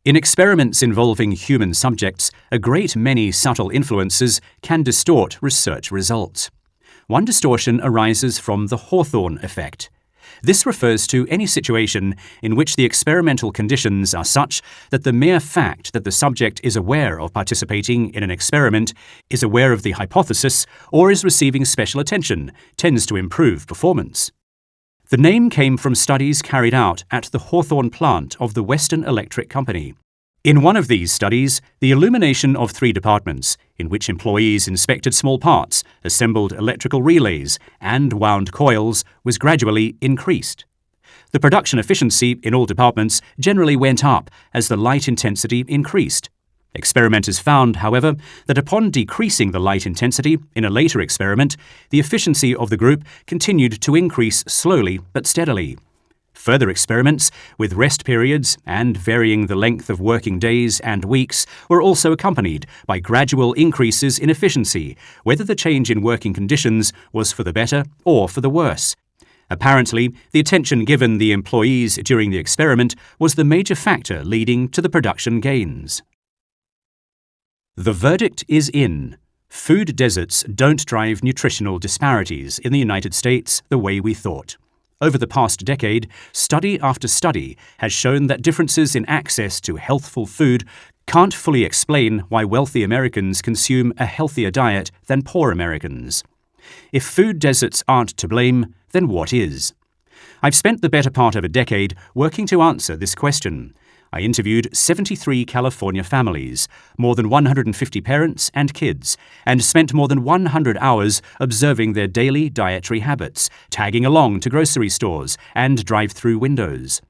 In experiments involving human subjects, a great many subtle influences can distort research results. One distortion arises from the Hawthorne effect. This refers to any situation in which the experimental conditions are such that the mere fact that the subject is aware of participating in an experiment, is aware of the hypothesis, or is receiving special attention tends to improve performance. The name came from studies carried out at the Hawthorne plant of the Western Electric Company. In one of these studies, the illumination of 3 departments, in which employees inspected small parts, assembled electrical relays, and wound coils, was gradually increased. The production efficiency in all departments generally went up as the light intensity increased. Experimenters found, however, that upon decreasing the light intensity in a later experiment, the efficiency of the group continued to increase slowly but steadily. Further experiments, with rest periods and varying the length of working days and weeks, were also accompanied by gradual increases in efficiency, whether the change in working conditions was for the better or for the worse. Apparently, the attention given the employees during the experiment was the major factor leading to the production gains. The verdict is in. Food deserts don't drive nutritional disparities in the United States the way we thought. Over the past decade, study after study has shown that differences in access to healthful food can't fully explain why wealthy Americans consume a healthier diet than poor Americans. If food deserts aren't to blame, then what is? I've spent the better part of a decade working to answer this question. I interviewed 73 California families, more than 150 parents and kids, and spent more than 100 hours observing their daily dietary habits, tagging along to grocery stores and drive-through windows.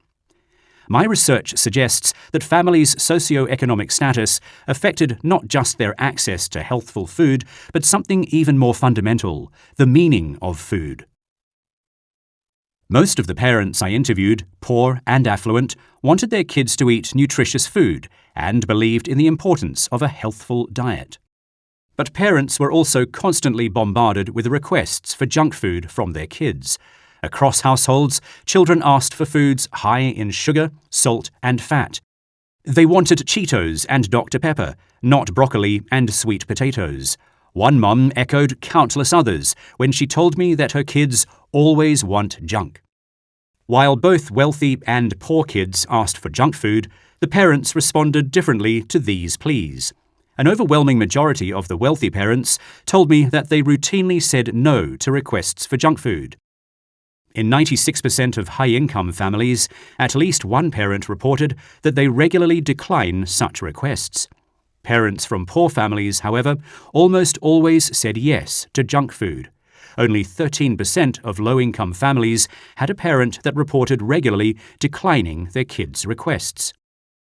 My research suggests that families' socioeconomic status affected not just their access to healthful food, but something even more fundamental, the meaning of food. Most of the parents I interviewed, poor and affluent, wanted their kids to eat nutritious food and believed in the importance of a healthful diet. But parents were also constantly bombarded with requests for junk food from their kids. Across households, children asked for foods high in sugar, salt, and fat. They wanted Cheetos and Dr. Pepper, not broccoli and sweet potatoes. One mom echoed countless others when she told me that her kids always want junk. While both wealthy and poor kids asked for junk food, the parents responded differently to these pleas. An overwhelming majority of the wealthy parents told me that they routinely said no to requests for junk food. In 96% of high-income families, at least one parent reported that they regularly decline such requests. Parents from poor families, however, almost always said yes to junk food. Only 13% of low-income families had a parent that reported regularly declining their kids' requests.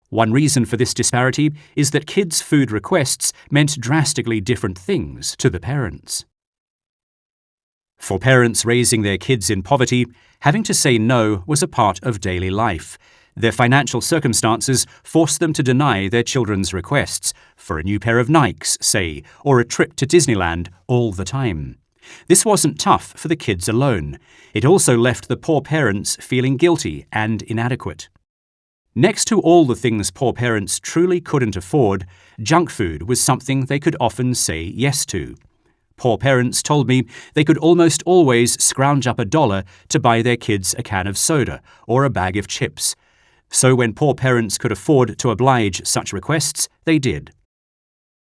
One reason for this disparity is that kids' food requests meant drastically different things to the parents. For parents raising their kids in poverty, having to say no was a part of daily life. Their financial circumstances forced them to deny their children's requests for a new pair of Nikes, say, or a trip to Disneyland all the time. This wasn't tough for the kids alone. It also left the poor parents feeling guilty and inadequate. Next to all the things poor parents truly couldn't afford, junk food was something they could often say yes to. Poor parents told me they could almost always scrounge up $1 to buy their kids a can of soda or a bag of chips. So when poor parents could afford to oblige such requests, they did.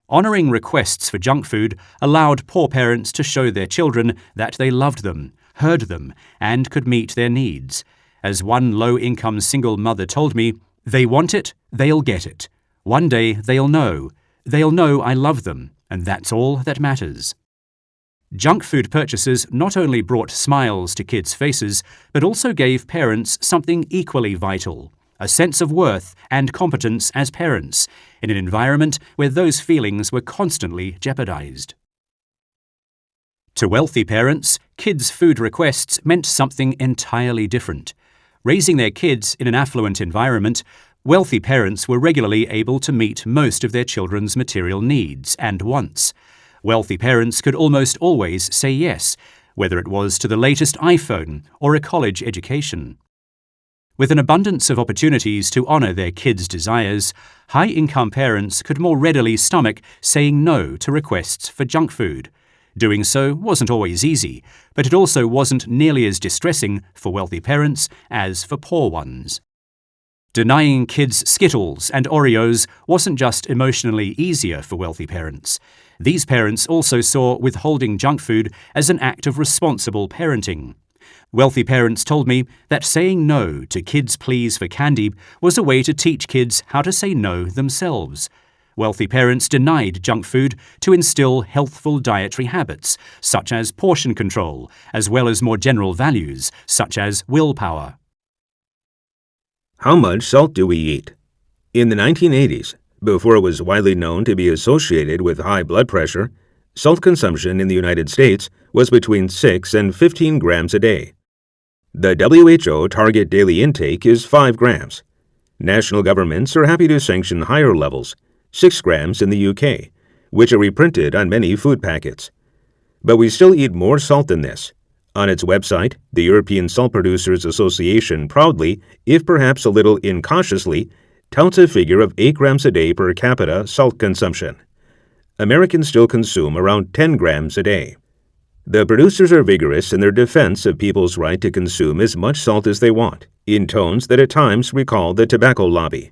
Honoring requests for junk food allowed poor parents to show their children that they loved them, heard them, and could meet their needs. As one low-income single mother told me, "They want it, they'll get it. One day they'll know I love them, and that's all that matters." Junk food purchases not only brought smiles to kids' faces, but also gave parents something equally vital: a sense of worth and competence as parents, in an environment where those feelings were constantly jeopardized. To wealthy parents, kids' food requests meant something entirely different. Raising their kids in an affluent environment, wealthy parents were regularly able to meet most of their children's material needs and wants. Wealthy parents could almost always say yes, whether it was to the latest iPhone or a college education. With an abundance of opportunities to honour their kids' desires, high-income parents could more readily stomach saying no to requests for junk food. Doing so wasn't always easy, but it also wasn't nearly as distressing for wealthy parents as for poor ones. Denying kids Skittles and Oreos wasn't just emotionally easier for wealthy parents. These parents also saw withholding junk food as an act of responsible parenting. Wealthy parents told me that saying no to kids' pleas for candy was a way to teach kids how to say no themselves. Wealthy parents denied junk food to instill healthful dietary habits, such as portion control, as well as more general values, such as willpower. How much salt do we eat? In the 1980s, before it was widely known to be associated with high blood pressure, salt consumption in the United States was between 6 and 15 grams a day. The WHO target daily intake is 5 grams. National governments are happy to sanction higher levels, 6 grams in the UK, which are reprinted on many food packets. But we still eat more salt than this. On its website, the European Salt Producers Association proudly, if perhaps a little incautiously, touts a figure of 8 grams a day per capita salt consumption. Americans still consume around 10 grams a day. The producers are vigorous in their defense of people's right to consume as much salt as they want, in tones that at times recall the tobacco lobby.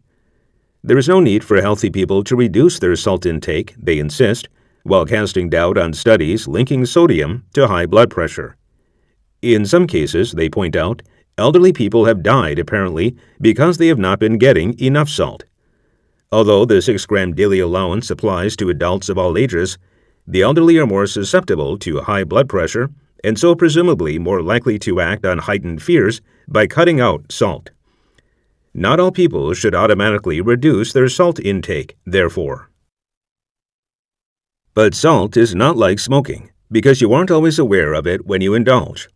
There is no need for healthy people to reduce their salt intake, they insist, while casting doubt on studies linking sodium to high blood pressure. In some cases, they point out, elderly people have died apparently because they have not been getting enough salt. Although the 6-gram daily allowance applies to adults of all ages, the elderly are more susceptible to high blood pressure and so presumably more likely to act on heightened fears by cutting out salt. Not all people should automatically reduce their salt intake, therefore. But salt is not like smoking, because you aren't always aware of it when you indulge.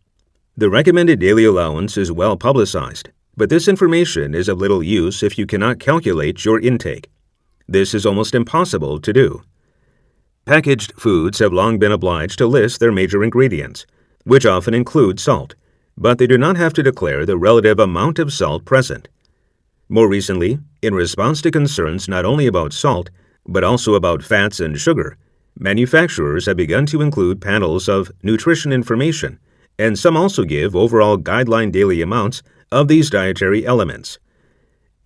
The recommended daily allowance is well publicized, but this information is of little use if you cannot calculate your intake. This is almost impossible to do. Packaged foods have long been obliged to list their major ingredients, which often include salt, but they do not have to declare the relative amount of salt present. More recently, in response to concerns not only about salt, but also about fats and sugar, manufacturers have begun to include panels of nutrition information, and some also give overall guideline daily amounts of these dietary elements.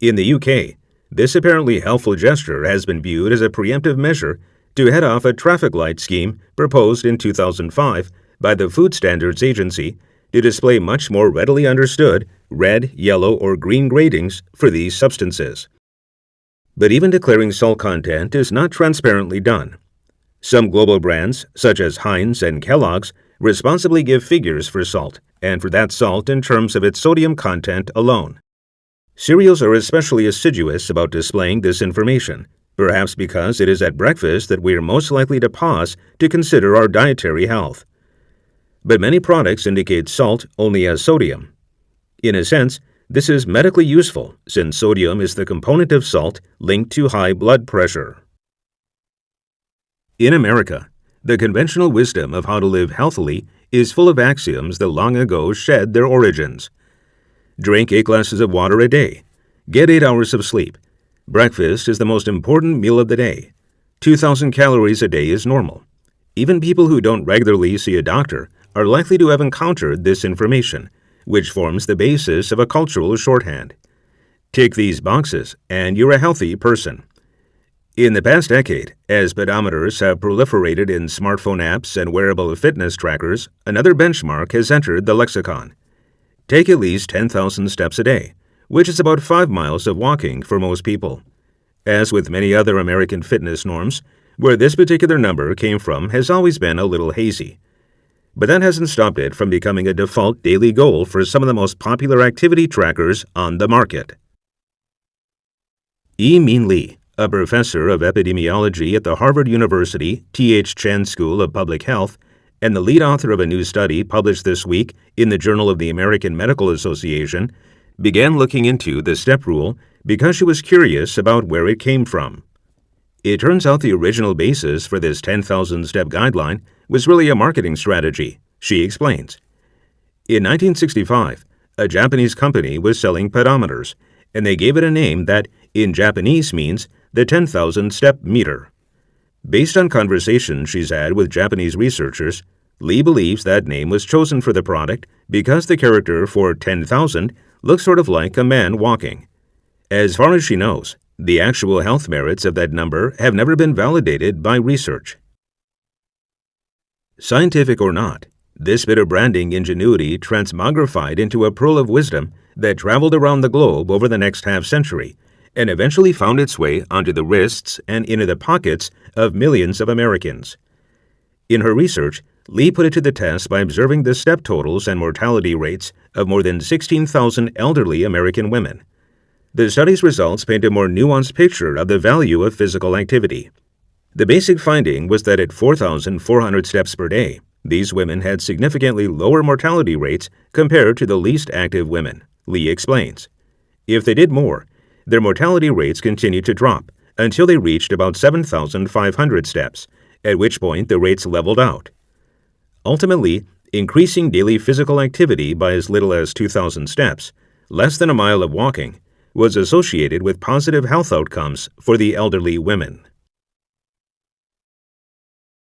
In the UK, this apparently helpful gesture has been viewed as a preemptive measure to head off a traffic light scheme proposed in 2005 by the Food Standards Agency to display much more readily understood red, yellow, or green gradings for these substances. But even declaring salt content is not transparently done. Some global brands, such as Heinz and Kellogg's, responsibly give figures for salt, and for that salt in terms of its sodium content alone. Cereals are especially assiduous about displaying this information, perhaps because it is at breakfast that we are most likely to pause to consider our dietary health. But many products indicate salt only as sodium. In a sense, this is medically useful, since sodium is the component of salt linked to high blood pressure. In America, the conventional wisdom of how to live healthily is full of axioms that long ago shed their origins. Drink 8 glasses of water a day. Get 8 hours of sleep. Breakfast is the most important meal of the day. 2,000 calories a day is normal. Even people who don't regularly see a doctor are likely to have encountered this information, which forms the basis of a cultural shorthand. Tick these boxes, and you're a healthy person. In the past decade, as pedometers have proliferated in smartphone apps and wearable fitness trackers, another benchmark has entered the lexicon. Take at least 10,000 steps a day, which is about 5 miles of walking for most people. As with many other American fitness norms, where this particular number came from has always been a little hazy. But that hasn't stopped it from becoming a default daily goal for some of the most popular activity trackers on the market. Min Lee, a professor of epidemiology at the Harvard University T.H. Chan School of Public Health and the lead author of a new study published this week in the Journal of the American Medical Association, began looking into the step rule because she was curious about where it came from. It turns out the original basis for this 10,000-step guideline was really a marketing strategy, she explains. In 1965, a Japanese company was selling pedometers, and they gave it a name that, in Japanese, means the 10,000-step meter. Based on conversations she's had with Japanese researchers, Lee believes that name was chosen for the product because the character for 10,000 looks sort of like a man walking. As far as she knows, the actual health merits of that number have never been validated by research. Scientific or not, this bit of branding ingenuity transmogrified into a pearl of wisdom that traveled around the globe over the next half-century and eventually found its way onto the wrists and into the pockets of millions of Americans. In her research, Lee put it to the test by observing the step totals and mortality rates of more than 16,000 elderly American women. The study's results paint a more nuanced picture of the value of physical activity. The basic finding was that at 4,400 steps per day, these women had significantly lower mortality rates compared to the least active women, Lee explains. If they did more, their mortality rates continued to drop until they reached about 7,500 steps, at which point the rates leveled out. Ultimately, increasing daily physical activity by as little as 2,000 steps, less than a mile of walking, was associated with positive health outcomes for the elderly women.